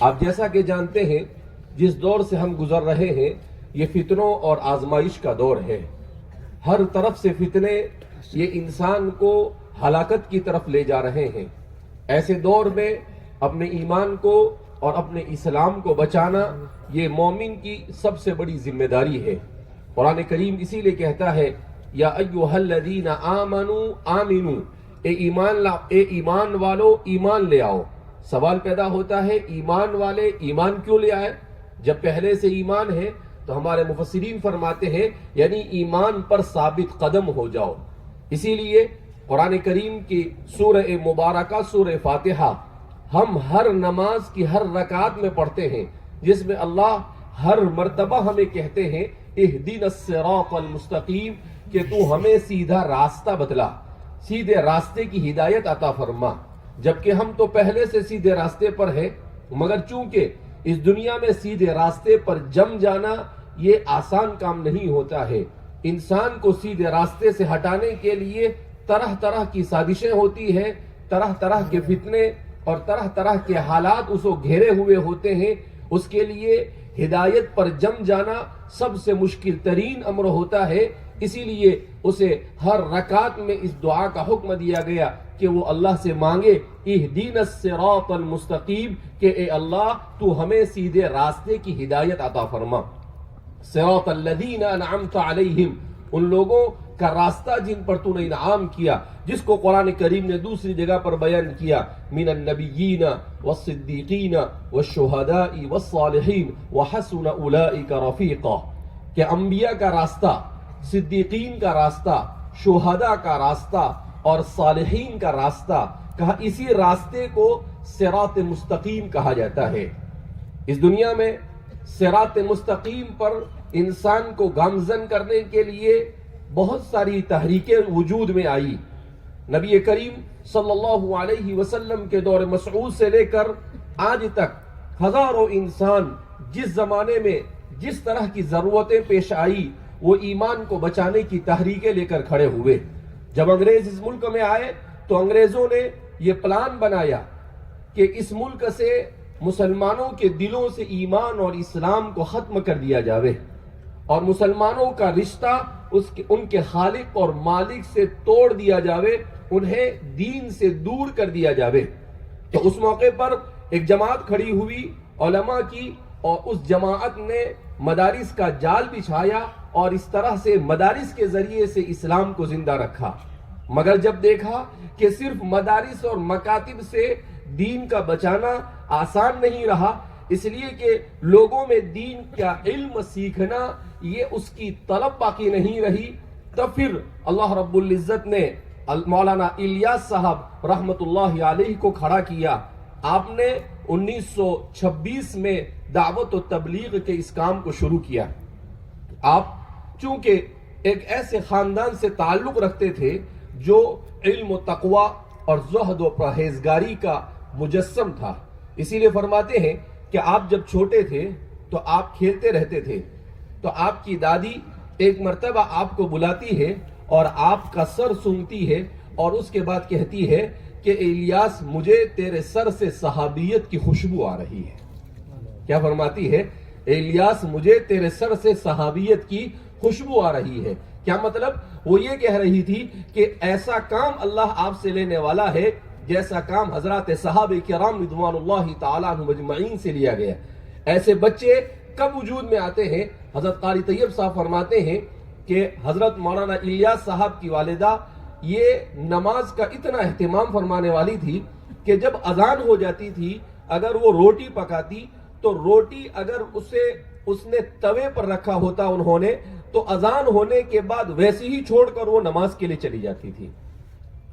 آپ جیسا کہ جانتے ہیں جس دور سے ہم گزر رہے ہیں یہ فتنوں اور آزمائش کا دور ہے. ہر طرف سے فتنے یہ انسان کو ہلاکت کی طرف لے جا رہے ہیں. ایسے دور میں اپنے ایمان کو اور اپنے اسلام کو بچانا یہ مومن کی سب سے بڑی ذمہ داری ہے. قرآن کریم اسی لیے کہتا ہے یا ایھا الذین آمنوا آمنوا، اے ایمان والو ایمان لے آؤ. سوال پیدا ہوتا ہے ایمان والے ایمان کیوں لے آئے جب پہلے سے ایمان ہے؟ تو ہمارے مفسرین فرماتے ہیں یعنی ایمان پر ثابت قدم ہو جاؤ. اسی لیے قرآن کریم کی سورہ مبارکہ سورہ فاتحہ ہم ہر نماز کی ہر رکعت میں پڑھتے ہیں، جس میں اللہ ہر مرتبہ ہمیں کہتے ہیں اہدنا الصراط المستقیم، کہ تو ہمیں سیدھا راستہ بتلا، سیدھے راستے کی ہدایت عطا فرما. جبکہ ہم تو پہلے سے سیدھے راستے پر ہیں، مگر چونکہ اس دنیا میں سیدھے راستے پر جم جانا یہ آسان کام نہیں ہوتا ہے. انسان کو سیدھے راستے سے ہٹانے کے لیے طرح طرح کی سازشیں ہوتی ہیں، طرح طرح کے فتنے اور طرح طرح کے حالات اس کو گھیرے ہوئے ہوتے ہیں. اس کے لیے ہدایت پر جم جانا سب سے مشکل ترین امر ہوتا ہے. اسی لیے اسے ہر رکعت میں اس دعا کا حکم دیا گیا کہ وہ اللہ سے مانگے اہدینا الصراط المستقیم، کہ اے اللہ تو ہمیں سیدھے راستے کی ہدایت عطا فرما. صراط الذین انعمت علیہم، ان لوگوں کا راستہ جن پر تو نے انعام کیا، جس کو قرآن کریم نے دوسری جگہ پر بیان کیا من النبیین والصدیقین والشہداء والصالحین وحسن اولئک رفیقا، کہ انبیاء کا راستہ، صدیقین کا راستہ، شہداء کا راستہ اور صالحین کا راستہ، کہا اسی راستے کو صراط مستقیم کہا جاتا ہے. اس دنیا میں صراط مستقیم پر انسان کو گامزن کرنے کے لیے بہت ساری تحریکیں وجود میں آئی. نبی کریم صلی اللہ علیہ وسلم کے دور مسعود سے لے کر آج تک ہزاروں انسان جس زمانے میں جس طرح کی ضرورتیں پیش آئی وہ ایمان کو بچانے کی تحریکیں لے کر کھڑے ہوئے. جب انگریز اس ملک میں آئے تو انگریزوں نے یہ پلان بنایا کہ اس ملک سے مسلمانوں کے دلوں سے ایمان اور اسلام کو ختم کر دیا جاوے اور مسلمانوں کا رشتہ ان کے خالق اور مالک سے توڑ دیا جاوے، انہیں دین سے دور کر دیا جاوے. تو اس موقع پر ایک جماعت کھڑی ہوئی علماء کی، اور اس جماعت نے مدارس کا جال بچھایا اور اس طرح سے مدارس کے ذریعے سے اسلام کو زندہ رکھا. مگر جب دیکھا کہ صرف مدارس اور مکاتب سے دین کا بچانا آسان نہیں رہا، اس لیے کہ لوگوں میں دین کا علم سیکھنا یہ اس کی طلب باقی نہیں رہی، تب پھر اللہ رب العزت نے مولانا الیاس صاحب رحمت اللہ علیہ کو کھڑا کیا. آپ نے 1926 میں دعوت و تبلیغ کے اس کام کو شروع کیا. آپ چونکہ ایک ایسے خاندان سے تعلق رکھتے تھے جو علم و تقوی اور زہد و پرہیزگاری کا مجسم تھا، اسی لیے فرماتے ہیں کہ آپ جب چھوٹے تھے تو آپ کھیلتے رہتے تھے، تو آپ کی دادی ایک مرتبہ آپ کو بلاتی ہے اور آپ کا سر سونگتی ہے اور اس کے بعد کہتی ہے کہ الیاس مجھے تیرے سر سے صحابیت کی خوشبو آ رہی ہے. کیا فرماتی ہے؟ الیاس مجھے تیرے سر سے صحابیت کی خوشبو آ رہی ہے. کیا مطلب؟ وہ یہ کہہ رہی تھی کہ ایسا کام اللہ آپ سے لینے والا ہے جیسا کام حضرات صحابہ کرام رضوان اللہ تعالیٰ عنہم اجمعین سے لیا گیا. ایسے بچے کب وجود میں آتے ہیں؟ حضرت قاری طیب صاحب فرماتے ہیں کہ حضرت مولانا الیاس صاحب کی والدہ یہ نماز کا اتنا اہتمام فرمانے والی تھی کہ جب اذان ہو جاتی تھی اگر وہ روٹی پکاتی تو روٹی اگر اس نے توے پر رکھا ہوتا انہوں نے تو اذان ہونے کے بعد ویسے ہی چھوڑ کر وہ نماز کے لیے چلی جاتی تھی.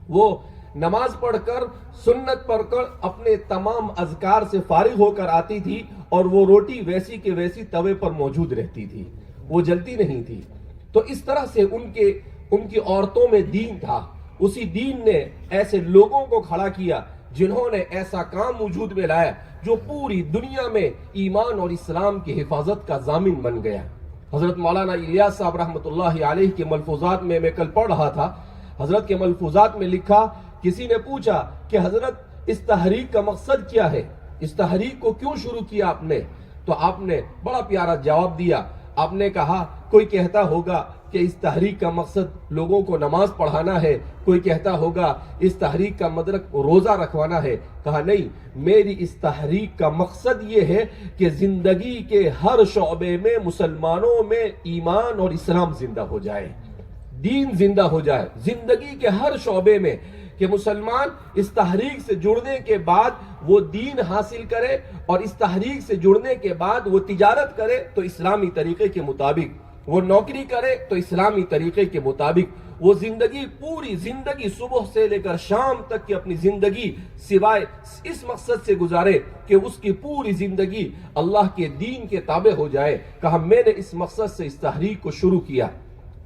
وہ نماز پڑھ کر سنت پڑھ کر اپنے تمام اذکار سے فارغ ہو کر آتی تھی اور وہ روٹی ویسی کے ویسی توے پر موجود رہتی تھی، وہ جلتی نہیں تھی. تو اس طرح سے ان کی عورتوں میں دین تھا. اسی دین نے ایسے لوگوں کو کھڑا کیا جنہوں نے ایسا کام وجود میں لایا جو پوری دنیا میں ایمان اور اسلام کی حفاظت کا ضامن بن گیا. حضرت مولانا الیاس صاحب رحمت اللہ علیہ کے ملفوظات میں کل پڑھ رہا تھا، حضرت کے ملفوظات میں لکھا، کسی نے پوچھا کہ حضرت اس تحریک کا مقصد کیا ہے؟ اس تحریک کو کیوں شروع کیا آپ نے؟ تو آپ نے بڑا پیارا جواب دیا. آپ نے کہا کوئی کہتا ہوگا کہ اس تحریک کا مقصد لوگوں کو نماز پڑھانا ہے، کوئی کہتا ہوگا اس تحریک کا مطلب روزہ رکھوانا ہے. کہا نہیں، میری اس تحریک کا مقصد یہ ہے کہ زندگی کے ہر شعبے میں مسلمانوں میں ایمان اور اسلام زندہ ہو جائے، دین زندہ ہو جائے زندگی کے ہر شعبے میں، کہ مسلمان اس تحریک سے جڑنے کے بعد وہ دین حاصل کرے، اور اس تحریک سے جڑنے کے بعد وہ تجارت کرے تو اسلامی طریقے کے مطابق، وہ نوکری کرے تو اسلامی طریقے کے مطابق، وہ زندگی پوری زندگی صبح سے لے کر شام تک کی اپنی زندگی سوائے اس مقصد سے گزارے کہ اس کی پوری زندگی اللہ کے دین کے تابع ہو جائے. کہا میں نے اس مقصد سے اس تحریک کو شروع کیا.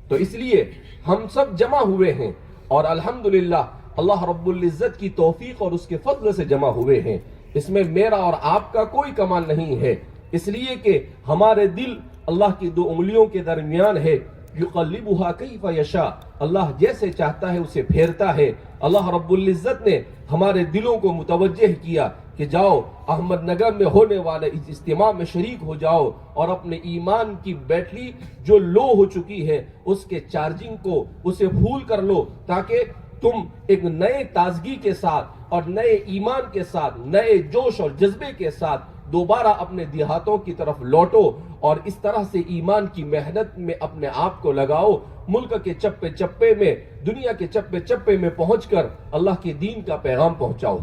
تو اس لیے ہم سب جمع ہوئے ہیں، اور الحمدللہ اللہ رب العزت کی توفیق اور اس کے فضل سے جمع ہوئے ہیں. اس میں میرا اور آپ کا کوئی کمال نہیں ہے، اس لیے کہ ہمارے دل اللہ کی دو انگلیوں کے درمیان ہے. یقلبها کیف یشاء، اللہ جیسے چاہتا ہے اسے پھیرتا ہے. اللہ رب العزت نے ہمارے دلوں کو متوجہ کیا کہ جاؤ احمد نگر میں ہونے والے اس اجتماع میں شریک ہو جاؤ، اور اپنے ایمان کی بیٹری جو لو ہو چکی ہے اس کے چارجنگ کو اسے پھول کر لو، تاکہ تم ایک نئے تازگی کے ساتھ اور نئے ایمان کے ساتھ، نئے جوش اور جذبے کے ساتھ دوبارہ اپنے دیہاتوں کی طرف لوٹو، اور اس طرح سے ایمان کی محنت میں اپنے آپ کو لگاؤ. ملک کے چپے چپے میں، دنیا کے چپے چپے میں پہنچ کر اللہ کے دین کا پیغام پہنچاؤ.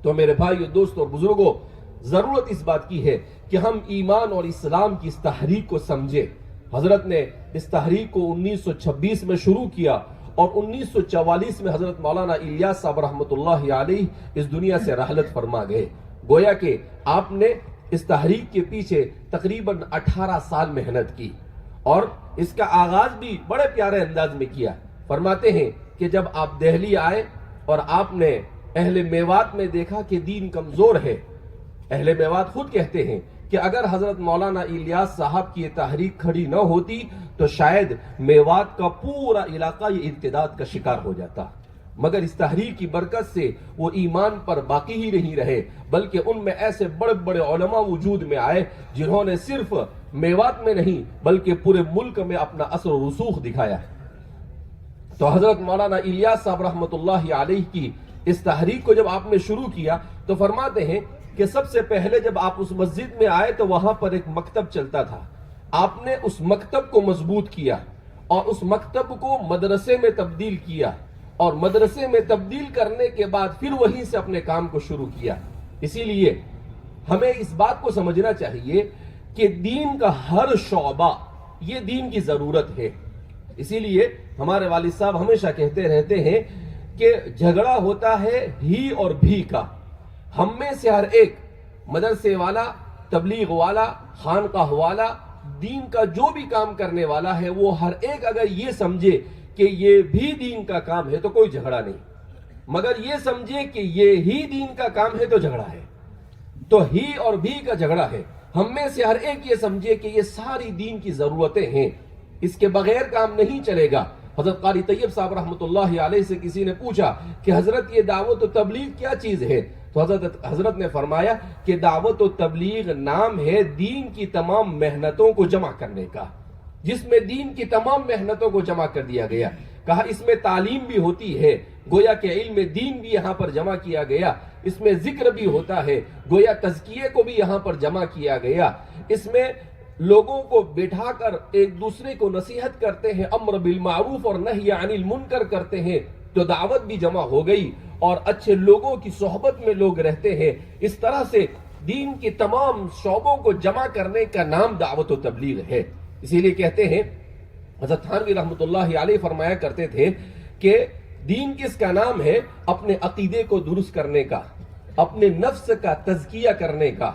تو میرے بھائیو، دوست اور بزرگوں، ضرورت اس بات کی ہے کہ ہم ایمان اور اسلام کی اس تحریک کو سمجھیں. حضرت نے اس تحریک کو 1926 میں شروع کیا، اور 1944 میں حضرت مولانا الیاس صاحب رحمۃ اللہ علیہ اس دنیا سے رحلت فرما گئے. گویا کہ آپ نے اس تحریک کے پیچھے تقریباً 18 سال محنت کی، اور اس کا آغاز بھی بڑے پیارے انداز میں کیا. فرماتے ہیں کہ جب آپ دہلی آئے اور آپ نے اہل میوات میں دیکھا کہ دین کمزور ہے، اہل میوات خود کہتے ہیں کہ اگر حضرت مولانا الیاس صاحب کی یہ تحریک کھڑی نہ ہوتی تو شاید میوات کا پورا علاقہ یہ ارتداد کا شکار ہو جاتا. مگر اس تحریک کی برکت سے وہ ایمان پر باقی ہی نہیں رہے، بلکہ ان میں ایسے بڑے بڑے علماء وجود میں آئے جنہوں نے صرف میوات میں نہیں بلکہ پورے ملک میں اپنا اثر و رسوخ دکھایا. تو حضرت مولانا الیاس صاحب رحمۃ اللہ علیہ کی اس تحریک کو جب آپ نے شروع کیا تو فرماتے ہیں کہ سب سے پہلے جب آپ اس مسجد میں آئے تو وہاں پر ایک مکتب چلتا تھا. آپ نے اس مکتب کو مضبوط کیا، اور اس مکتب کو مدرسے میں تبدیل کیا، اور مدرسے میں تبدیل کرنے کے بعد پھر وہیں سے اپنے کام کو شروع کیا. اسی لیے ہمیں اس بات کو سمجھنا چاہیے کہ دین کا ہر شعبہ یہ دین کی ضرورت ہے. اسی لیے ہمارے والد صاحب ہمیشہ کہتے رہتے ہیں کہ جھگڑا ہوتا ہے ہی اور بھی کا. ہم میں سے ہر ایک مدرسے والا، تبلیغ والا، خانقاہ والا، دین کا جو بھی کام کرنے والا ہے، وہ ہر ایک اگر یہ سمجھے کہ یہ بھی دین کا کام ہے تو کوئی جھگڑا نہیں، مگر یہ سمجھے کہ یہ ہی دین کا کام ہے تو جھگڑا ہے. تو ہی اور بھی کا جھگڑا ہے. ہم میں سے ہر ایک یہ سمجھے کہ یہ ساری دین کی ضرورتیں ہیں، اس کے بغیر کام نہیں چلے گا. حضرت قاری طیب صاحب رحمۃ اللہ علیہ سے کسی نے پوچھا کہ حضرت یہ دعوت و تبلیغ کیا چیز ہے؟ تو حضرت نے فرمایا کہ دعوت و تبلیغ نام ہے دین کی تمام محنتوں کو جمع کرنے کا، جس میں دین کی تمام محنتوں کو جمع کر دیا گیا. کہا اس میں تعلیم بھی ہوتی ہے، گویا کہ علم دین بھی یہاں پر جمع کیا گیا. اس میں ذکر بھی ہوتا ہے، گویا تزکیے کو بھی یہاں پر جمع کیا گیا. اس میں لوگوں کو بٹھا کر ایک دوسرے کو نصیحت کرتے ہیں، امر بالمعروف اور نہی عن المنکر کرتے ہیں، تو دعوت بھی جمع ہو گئی، اور اچھے لوگوں کی صحبت میں لوگ رہتے ہیں. اس طرح سے دین کی تمام شعبوں کو جمع کرنے کا نام دعوت و تبلیغ ہے. اسی لیے کہتے ہیں حضرت تھانوی رحمۃ اللہ علیہ فرمایا کرتے تھے کہ دین کس کا نام ہے؟ اپنے عقیدے کو درست کرنے کا، اپنے نفس کا تزکیہ کرنے کا،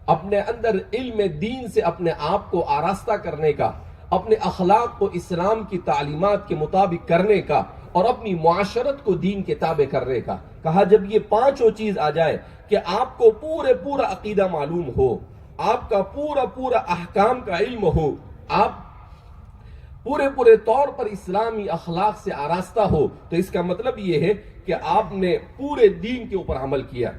اپنے اندر علم دین سے اپنے آپ کو آراستہ کرنے کا، اپنے اخلاق کو اسلام کی تعلیمات کے مطابق کرنے کا، اور اپنی معاشرت کو دین کے تابع کرنے کا. کہا جب یہ پانچوں چیز آ جائے کہ آپ کو پورا عقیدہ معلوم ہو، آپ کا پورا احکام کا علم ہو، آپ پورے طور پر اسلامی اخلاق سے آراستہ ہو، تو اس کا مطلب یہ ہے کہ آپ نے پورے دین کے اوپر عمل کیا.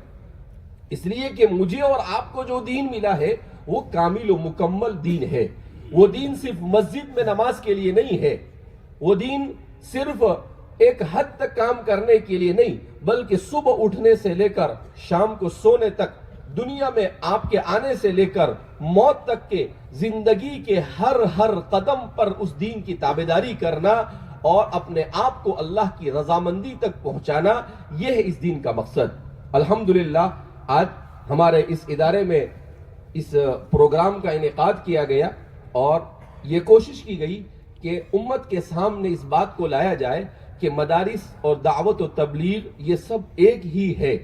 اس لیے کہ مجھے اور آپ کو جو دین ملا ہے وہ کامل و مکمل دین ہے. وہ دین صرف مسجد میں نماز کے لیے نہیں ہے، وہ دین صرف ایک حد تک کام کرنے کے لیے نہیں، بلکہ صبح اٹھنے سے لے کر شام کو سونے تک، دنیا میں آپ کے آنے سے لے کر موت تک کے زندگی کے ہر قدم پر اس دین کی تابعداری کرنا اور اپنے آپ کو اللہ کی رضامندی تک پہنچانا، یہ ہے اس دین کا مقصد. الحمدللہ آج ہمارے اس ادارے میں اس پروگرام کا انعقاد کیا گیا اور یہ کوشش کی گئی کہ امت کے سامنے اس بات کو لایا جائے کہ مدارس اور دعوت و تبلیغ یہ سب ایک ہی ہے،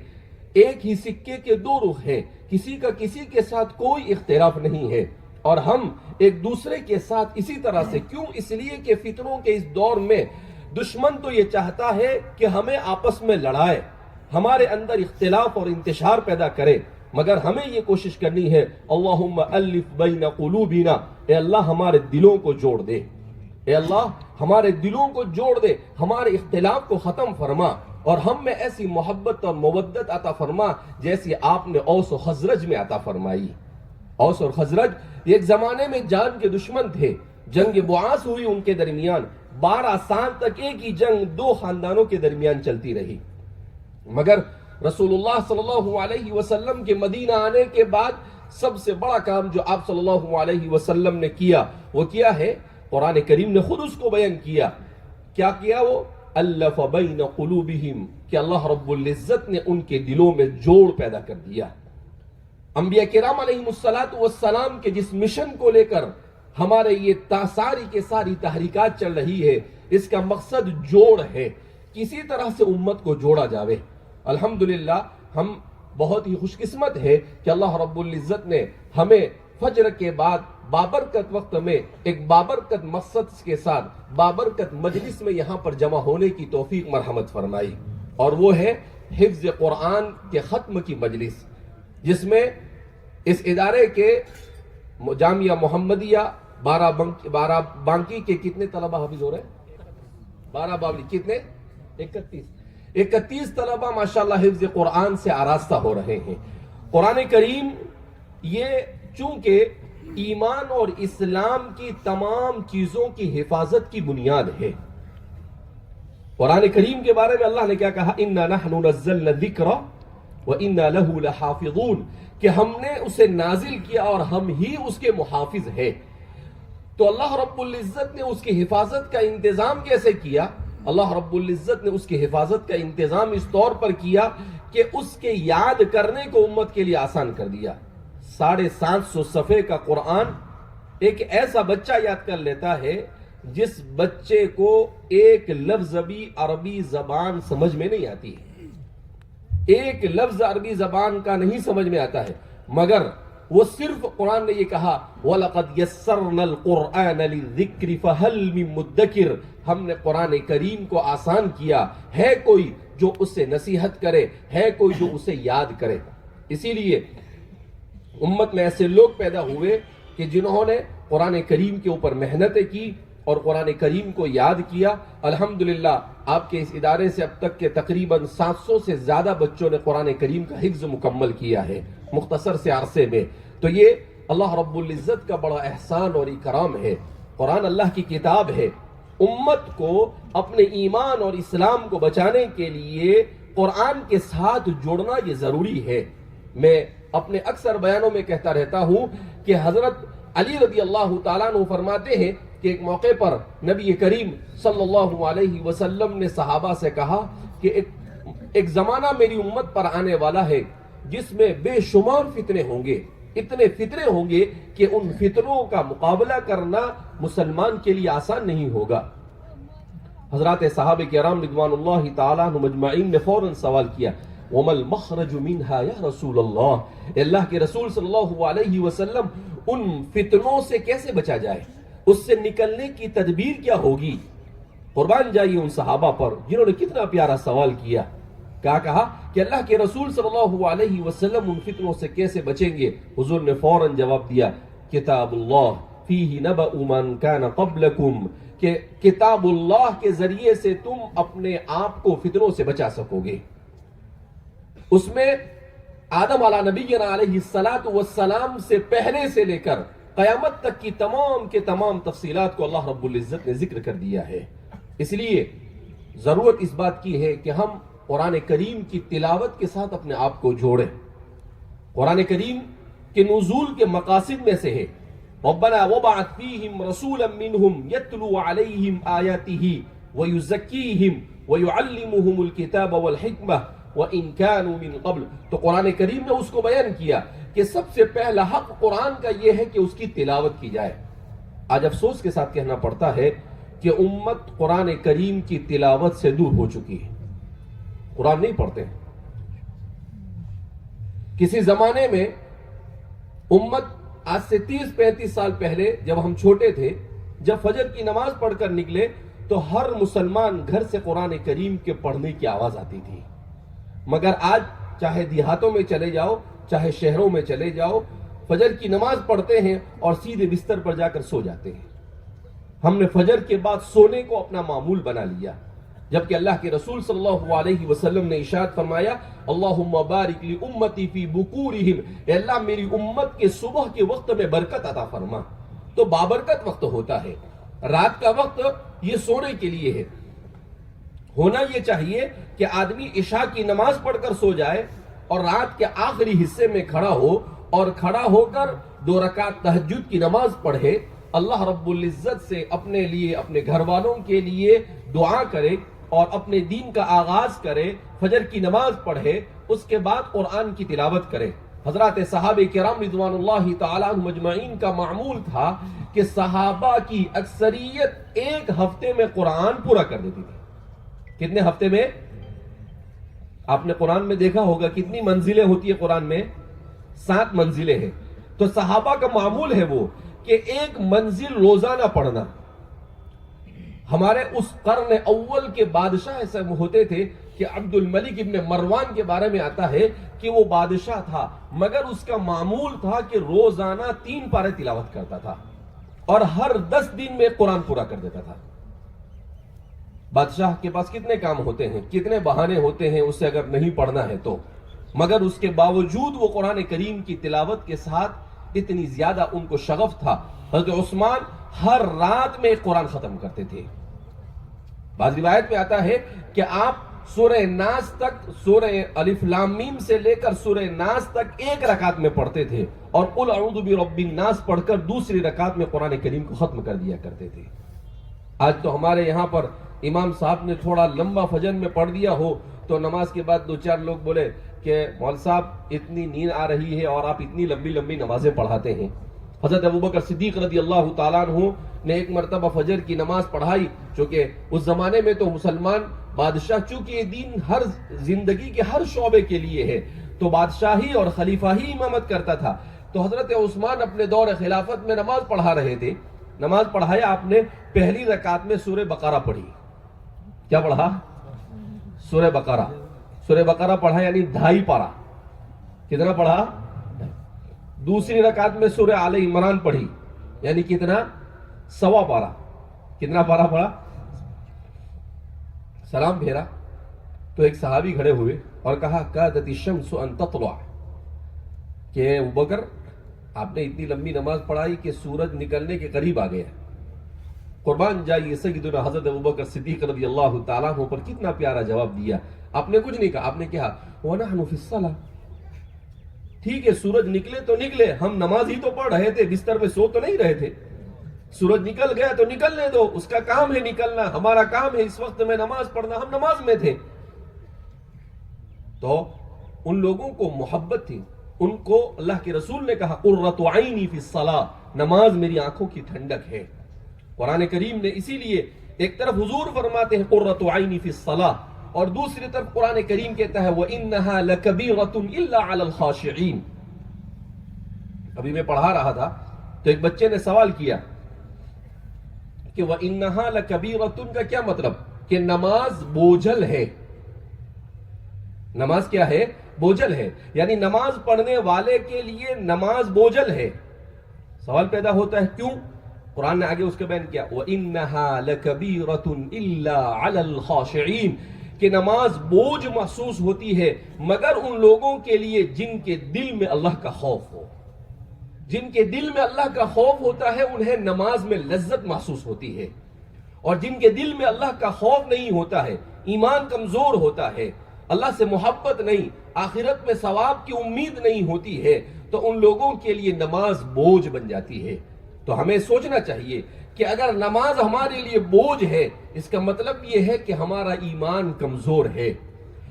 ایک ہی سکے کے دو رخ ہیں، کسی کا کسی کے ساتھ کوئی اختلاف نہیں ہے. اور ہم ایک دوسرے کے ساتھ اسی طرح سے، کیوں؟ اس لیے کہ فتنوں کے اس دور میں دشمن تو یہ چاہتا ہے کہ ہمیں آپس میں لڑائے، ہمارے اندر اختلاف اور انتشار پیدا کرے، مگر ہمیں یہ کوشش کرنی ہے اللہم الف بین قلوبنا، اے اللہ ہمارے دلوں کو جوڑ دے، اے اللہ ہمارے دلوں کو جوڑ دے، ہمارے اختلاف کو ختم فرما اور ہم میں ایسی محبت اور مودت عطا فرما جیسی آپ نے اوس و خزرج میں عطا فرمائی. اوس اور خزرج ایک زمانے میں جان کے دشمن تھے، جنگ بعاث ہوئی ان کے درمیان، 12 سال تک ایک ہی جنگ دو خاندانوں کے درمیان چلتی رہی. مگر رسول اللہ صلی اللہ علیہ وسلم کے مدینہ آنے کے بعد سب سے بڑا کام جو آپ صلی اللہ علیہ وسلم نے کیا وہ کیا ہے؟ قرآن کریم نے خود اس کو بیان کیا. کیا کیا وہ؟ الف بین قلوبہم، کہ اللہ رب العزت نے ان کے دلوں میں جوڑ پیدا کر دیا. انبیاء کرام علیہ السلام کے جس مشن کو لے کر ہمارے یہ ساری کے ساری تحریکات چل رہی ہے، اس کا مقصد جوڑ ہے، کسی طرح سے امت کو جوڑا جاوے. الحمدللہ ہم بہت ہی خوش قسمت ہے کہ اللہ رب العزت نے ہمیں فجر کے بعد بابرکت وقت میں ایک بابرکت مقصد کے ساتھ بابرکت مجلس میں یہاں پر جمع ہونے کی توفیق مرحمت فرمائی، اور وہ ہے حفظ قرآن کے ختم کی مجلس، جس میں اس ادارے کے جامعہ محمدیہ بارہ بانکی کے کتنے طلبہ حافظ ہو رہے ہیں؟ 12 بابلی کتنے؟ 31 طلبہ ماشاءاللہ حفظ قرآن سے آراستہ ہو رہے ہیں. قرآن کریم یہ چونکہ ایمان اور اسلام کی تمام چیزوں کی حفاظت کی بنیاد ہے. قرآن کریم کے بارے میں اللہ نے کیا کہا؟ اِنَّا نَحْنُ نَزَّلْنَا الذِّكْرَ وَإِنَّا لَهُ لَحَافِظُونَ، کہ ہم نے اسے نازل کیا اور ہم ہی اس کے محافظ ہیں. تو اللہ رب العزت نے اس کی حفاظت کا انتظام کیسے کیا؟ اللہ رب العزت نے اس کی حفاظت کا انتظام اس طور پر کیا کہ اس کے یاد کرنے کو امت کے لیے آسان کر دیا. 750 صفحے کا قرآن ایک ایسا بچہ یاد کر لیتا ہے جس بچے کو ایک لفظ بھی عربی زبان سمجھ میں نہیں آتی ہے، ایک لفظ عربی زبان کا نہیں سمجھ میں آتا ہے، مگر وہ صرف قرآن نے یہ کہا وَلَقَدْ يَسَّرْنَا الْقُرْآنَ لِلذِّكْرِ فَهَلْ مِن مُدَّكِرٍ، ہم نے قرآن کریم کو آسان کیا، ہے کوئی جو اس سے نصیحت کرے، ہے کوئی جو اسے یاد کرے. اسی لیے امت میں ایسے لوگ پیدا ہوئے کہ جنہوں نے قرآن کریم کے اوپر محنتیں کی اور قرآن کریم کو یاد کیا. الحمدللہ آپ کے اس ادارے سے اب تک کے تقریباً 700 سے زیادہ بچوں نے قرآن کریم کا حفظ مکمل کیا ہے مختصر سے عرصے میں. تو یہ اللہ رب العزت کا بڑا احسان اور اکرام ہے. قرآن اللہ کی کتاب ہے. امت کو اپنے ایمان اور اسلام کو بچانے کے لیے قرآن کے ساتھ جوڑنا یہ ضروری ہے. میں اپنے اکثر بیانوں میں کہتا رہتا ہوں کہ حضرت علی رضی اللہ تعالیٰ عنہ فرماتے ہیں کہ ایک موقع پر نبی کریم صلی اللہ علیہ وسلم نے صحابہ سے کہا کہ ایک زمانہ میری امت پر آنے والا ہے جس میں بے شمار فتنے ہوں گے، اتنے فتنے ہوں گے کہ ان فتنوں کا مقابلہ کرنا مسلمان کے لیے آسان نہیں ہوگا. حضرات صحابہ کرام رضوان اللہ تعالیٰ عنہ مجمعین نے فوراً سوال کیا وَمَا الْمَخْرَجُ مِنْهَا یا رسول اللہ، اللہ کے رسول صلی اللہ علیہ وسلم ان فتنوں سے کیسے بچا جائے، اس سے نکلنے کی تدبیر کیا ہوگی؟ قربان جائیے ان صحابہ پر جنہوں نے کتنا پیارا سوال کیا. کیا کہا کہ اللہ کے رسول صلی اللہ علیہ وسلم ان فتنوں سے کیسے بچیں گے؟ حضور نے فوراً جواب دیا کتاب اللہ فیہ نبأ من کان قبلکم، کہ کتاب اللہ کے ذریعے سے تم اپنے آپ کو فتنوں سے بچا سکو گے. اس میں آدم علی نبینا علیہ الصلاۃ والسلام سے پہلے سے لے کر قیامت تک کی تمام کے تمام تفصیلات کو اللہ رب العزت نے ذکر کر دیا ہے. اس لیے ضرورت اس بات کی ہے کہ ہم قرآن کریم کی تلاوت کے ساتھ اپنے آپ کو جوڑیں. قرآن کریم کے نزول کے مقاصد میں سے ہے ربنا وبعث فیہم رسولا منہم یتلو علیہم آیاتہ ویزکیہم ویعلمہم الکتاب والحکمہ وَإِن كَانُوا مِن قَبْلُ. تو قرآن کریم نے اس کو بیان کیا کہ سب سے پہلا حق قرآن کا یہ ہے کہ اس کی تلاوت کی جائے. آج افسوس کے ساتھ کہنا پڑتا ہے کہ امت قرآن کریم کی تلاوت سے دور ہو چکی ہے. قرآن نہیں پڑھتے ہیں. کسی زمانے میں امت آج سے 30-35 سال پہلے جب ہم چھوٹے تھے، جب فجر کی نماز پڑھ کر نکلے تو ہر مسلمان گھر سے قرآن کریم کے پڑھنے کی آواز آتی تھی. مگر آج چاہے دیہاتوں میں چلے جاؤ چاہے شہروں میں چلے جاؤ، فجر کی نماز پڑھتے ہیں اور سیدھے بستر پر جا کر سو جاتے ہیں. ہم نے فجر کے بعد سونے کو اپنا معمول بنا لیا، جبکہ اللہ کے رسول صلی اللہ علیہ وسلم نے ارشاد فرمایا اللہم بارک لی امتی فی بکورہم، اے اللہ میری امت کے صبح کے وقت میں برکت عطا فرما. تو بابرکت وقت ہوتا ہے. رات کا وقت یہ سونے کے لیے ہے. ہونا یہ چاہیے کہ آدمی عشاء کی نماز پڑھ کر سو جائے اور رات کے آخری حصے میں کھڑا ہو اور کھڑا ہو کر 2 رکعت تہجد کی نماز پڑھے، اللہ رب العزت سے اپنے لیے اپنے گھر والوں کے لیے دعا کرے اور اپنے دین کا آغاز کرے، فجر کی نماز پڑھے، اس کے بعد قرآن کی تلاوت کرے. حضرات صحابہ کرام رضوان اللہ تعالیٰ عنہم اجمعین کا معمول تھا کہ صحابہ کی اکثریت 1 ہفتے میں قرآن پورا کر دیتی تھی. کتنے ہفتے میں؟ آپ نے قرآن میں دیکھا ہوگا کتنی منزلیں ہوتی ہیں قرآن میں؟ 7 منزلیں ہیں. تو صحابہ کا معمول ہے وہ کہ 1 منزل روزانہ پڑھنا. ہمارے اس قرن اول کے بادشاہ ایسے ہوتے تھے کہ عبد الملک ابن مروان کے بارے میں آتا ہے کہ وہ بادشاہ تھا مگر اس کا معمول تھا کہ روزانہ 3 پارے تلاوت کرتا تھا اور ہر 10 دن میں قرآن پورا کر دیتا تھا. بادشاہ کے پاس کتنے کام ہوتے ہیں، کتنے بہانے ہوتے ہیں اسے اگر نہیں پڑھنا ہے تو، مگر اس کے باوجود وہ قرآن کریم کی تلاوت کے ساتھ اتنی زیادہ ان کو شغف تھا. حضرت عثمان ہر رات میں قرآن ختم کرتے تھے. بعض روایت میں آتا ہے کہ آپ سورہ ناس تک، سورہ الف لام میم سے لے کر سورہ ناس تک 1 رکعت میں پڑھتے تھے اور قل اعوذ برب الناس پڑھ کر دوسری رکعت میں قرآن کریم کو ختم کر دیا کرتے تھے. آج تو ہمارے یہاں پر امام صاحب نے تھوڑا لمبا فجر میں پڑھ دیا ہو تو نماز کے بعد 2-4 لوگ بولے کہ مول صاحب اتنی نیند آ رہی ہے اور آپ اتنی لمبی لمبی نمازیں پڑھاتے ہیں. حضرت ابوبکر صدیق رضی اللہ تعالیٰ عنہ نے ایک مرتبہ فجر کی نماز پڑھائی، چونکہ اس زمانے میں تو مسلمان بادشاہ، چونکہ یہ دین ہر زندگی کے ہر شعبے کے لیے ہے تو بادشاہی اور خلیفہ ہی امامت کرتا تھا. تو حضرت عثمان اپنے دور خلافت میں نماز پڑھا رہے تھے. نماز پڑھایا آپ نے، پہلی رکعت میں سورہ بقرہ پڑھی. کیا پڑھا؟ سورہ بقرہ. سورہ بقرہ پڑھا یعنی 2.5 پارہ. کتنا پڑھا؟ دوسری رکعت میں سورہ آل عمران پڑھی یعنی کتنا؟ 1.25 پارہ. کتنا پارہ پڑھا؟ سلام پھیرا تو ایک صحابی کھڑے ہوئے اور کہا کادت الشمس ان تطلع، کہ ابوبکر آپ نے اتنی لمبی نماز پڑھائی کہ سورج نکلنے کے قریب آ گیا. قربان جائیے سیدنا حضرت ابوبکر صدیق رضی اللہ تعالیٰ عنہ پر کتنا پیارا جواب دیا. آپ نے کچھ نہیں کہا، آپ نے کہا وَنَحْنُ فِي الصَّلَاةِ، ٹھیک ہے سورج نکلے تو نکلے، ہم نماز ہی تو پڑھ رہے تھے، بستر میں سو تو نہیں رہے تھے. سورج نکل گیا تو نکلنے دو، اس کا کام ہے نکلنا، ہمارا کام ہے اس وقت میں نماز پڑھنا، ہم نماز میں تھے. تو ان لوگوں کو محبت تھی، ان کو اللہ کے رسول نے کہا قرۃ عینی فی الصلاۃ، نماز میری آنکھوں کی ٹھنڈک ہے. قرآن کریم نے اسی لیے ایک طرف حضور فرماتے ہیں قرۃ عینی فی الصلاۃ اور دوسری طرف قرآن کریم کہتا ہے وَإِنَّهَا لَكَبِيرَةٌ إِلَّا عَلَى الْخَاشِعِينَ. ابھی میں پڑھا رہا تھا تو ایک بچے نے سوال کیا کہ وَإِنَّهَا لَكَبِيرَةٌ کا کیا مطلب؟ کہ نماز بوجھل ہے. نماز کیا ہے؟ بوجھل ہے، یعنی نماز پڑھنے والے کے لیے نماز بوجھل ہے. سوال پیدا ہوتا ہے کیوں؟ قرآن نے آگے اس کے بیان کیا وَإِنَّهَا لَكَبِيرَةٌ إِلَّا عَلَى الْخَاشِعِينَ، کہ نماز بوجھ محسوس ہوتی ہے مگر ان لوگوں کے لیے جن کے دل میں اللہ کا خوف ہو. جن کے دل میں اللہ کا خوف ہوتا ہے انہیں نماز میں لذت محسوس ہوتی ہے، اور جن کے دل میں اللہ کا خوف نہیں ہوتا ہے، ایمان کمزور ہوتا ہے، اللہ سے محبت نہیں، آخرت میں ثواب کی امید نہیں ہوتی ہے، تو ان لوگوں کے لیے نماز بوجھ بن جاتی ہے. تو ہمیں سوچنا چاہیے کہ اگر نماز ہمارے لیے بوجھ ہے اس کا مطلب یہ ہے کہ ہمارا ایمان کمزور ہے،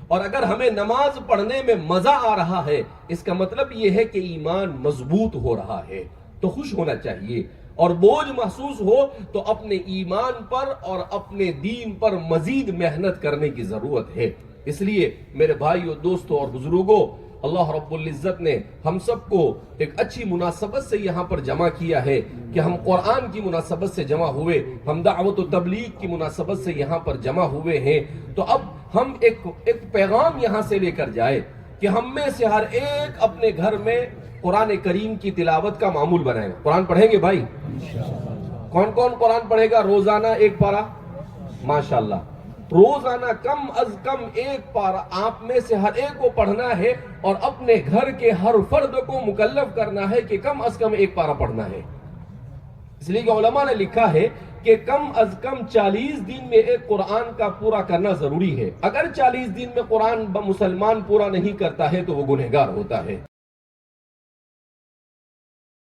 اور اگر ہمیں نماز پڑھنے میں مزہ آ رہا ہے اس کا مطلب یہ ہے کہ ایمان مضبوط ہو رہا ہے. تو خوش ہونا چاہیے، اور بوجھ محسوس ہو تو اپنے ایمان پر اور اپنے دین پر مزید محنت کرنے کی ضرورت ہے. اس لیے میرے بھائیوں، دوستوں اور بزرگوں، اللہ رب العزت نے ہم سب کو ایک اچھی مناسبت سے یہاں پر جمع کیا ہے کہ ہم قرآن کی مناسبت سے جمع ہوئے، ہم دعوت و تبلیغ کی مناسبت سے یہاں پر جمع ہوئے ہیں. تو اب ہم ایک پیغام یہاں سے لے کر جائے کہ ہم میں سے ہر ایک اپنے گھر میں قرآن کریم کی تلاوت کا معمول بنائیں. قرآن پڑھیں گے بھائی؟ کون کون قرآن پڑھے گا روزانہ ایک پارہ؟ ماشاءاللہ. روزانہ کم از کم ایک پارہ آپ میں سے ہر ایک کو پڑھنا ہے، اور اپنے گھر کے ہر فرد کو مکلف کرنا ہے کہ کم از کم ایک پارہ پڑھنا ہے. اس لیے کہ علماء نے لکھا ہے کہ کم از کم 40 دن میں ایک قرآن کا پورا کرنا ضروری ہے. اگر 40 دن میں قرآن مسلمان پورا نہیں کرتا ہے تو وہ گنہگار ہوتا ہے.